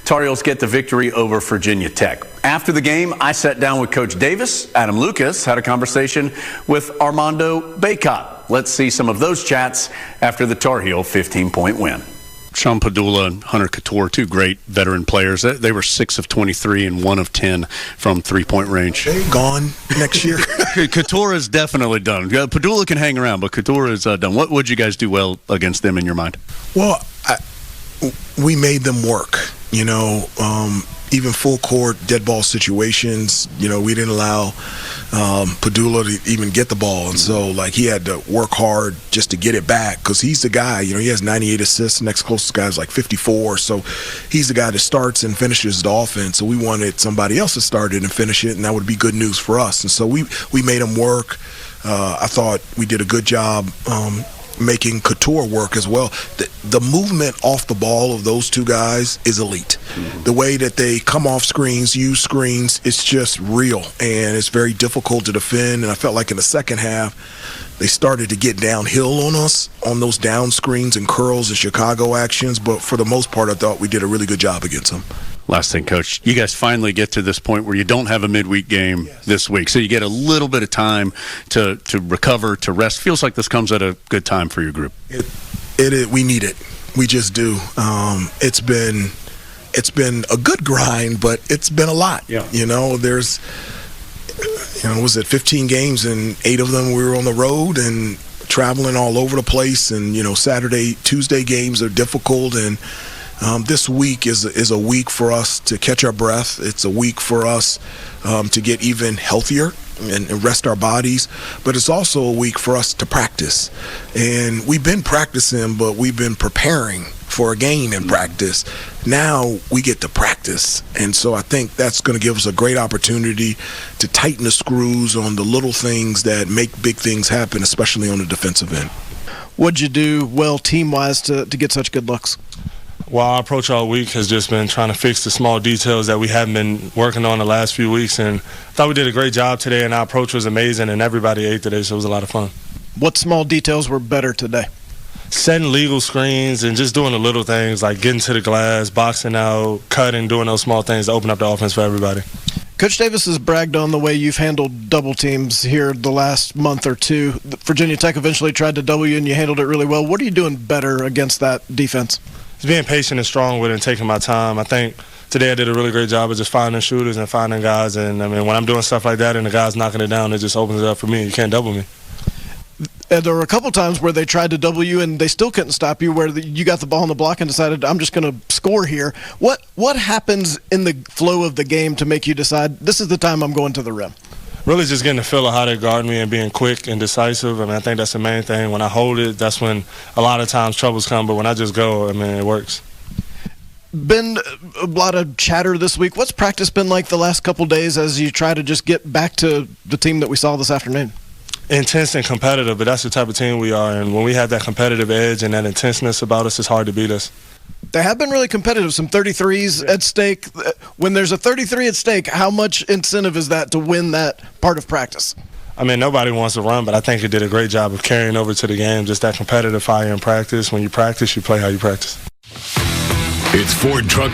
Tar Heels get the victory over Virginia Tech. After the game, I sat down with Coach Davis. Adam Lucas had a conversation with Armando Bacot. Let's see some of those chats after the Tar Heel 15-point win. Sean Padula and Hunter Couture, two great veteran players. They were 6 of 23 and 1 of 10 from three-point range. They gone next year. Couture is definitely done. Padula can hang around, but Couture is done. What would you guys do well against them in your mind? Well, we made them work. Even full court dead ball situations, we didn't allow Padula to even get the ball, and so he had to work hard just to get it back because he's the guy. He has 98 assists. The next closest guy is 54, so he's the guy that starts and finishes the offense. So we wanted somebody else to start it and finish it, and that would be good news for us. And so we made him work. I thought we did a good job making Couture work as well. The movement off the ball of those two guys is elite. The way that they come off screens, use screens, it's just real, and it's very difficult to defend. And I felt like in the second half, they started to get downhill on us on those down screens and curls and Chicago actions, but for the most part, I thought we did a really good job against them. Last thing, Coach, you guys finally get to this point where you don't have a midweek game this week, so you get a little bit of time to recover, to rest. Feels like this comes at a good time for your group. We need it. We just do. It's been a good grind, but it's been a lot. Yeah. There's, was it 15 games and 8 of them we were on the road and traveling all over the place, and Saturday, Tuesday games are difficult, and this week is a week for us to catch our breath. It's a week for us to get even healthier and rest our bodies. But it's also a week for us to practice. And we've been practicing, but we've been preparing for a game in practice. Now we get to practice. And so I think that's going to give us a great opportunity to tighten the screws on the little things that make big things happen, especially on the defensive end. What'd you do well team-wise to get such good looks? Well, our approach all week has just been trying to fix the small details that we haven't been working on the last few weeks, and I thought we did a great job today, and our approach was amazing, and everybody ate today, so it was a lot of fun. What small details were better today? Setting legal screens and just doing the little things like getting to the glass, boxing out, cutting, doing those small things to open up the offense for everybody. Coach Davis has bragged on the way you've handled double teams here the last month or two. Virginia Tech eventually tried to double you, and you handled it really well. What are you doing better against that defense? It's being patient and strong with it and taking my time. I think today I did a really great job of just finding shooters and finding guys. And, when I'm doing stuff like that and the guy's knocking it down, it just opens it up for me. You can't double me. There were a couple times where they tried to double you and they still couldn't stop you, where you got the ball on the block and decided, I'm just going to score here. What happens in the flow of the game to make you decide, this is the time I'm going to the rim? Really just getting the feel of how they guard me and being quick and decisive. I think that's the main thing. When I hold it, that's when a lot of times troubles come. But when I just go, it works. Been a lot of chatter this week. What's practice been like the last couple days as you try to just get back to the team that we saw this afternoon? Intense and competitive, but that's the type of team we are. And when we have that competitive edge and that intenseness about us, it's hard to beat us. They have been really competitive. Some 33s at stake. When there's a 33 at stake, how much incentive is that to win that part of practice? Nobody wants to run, but I think it did a great job of carrying over to the game, just that competitive fire in practice. When you practice, you play how you practice. It's Ford Truck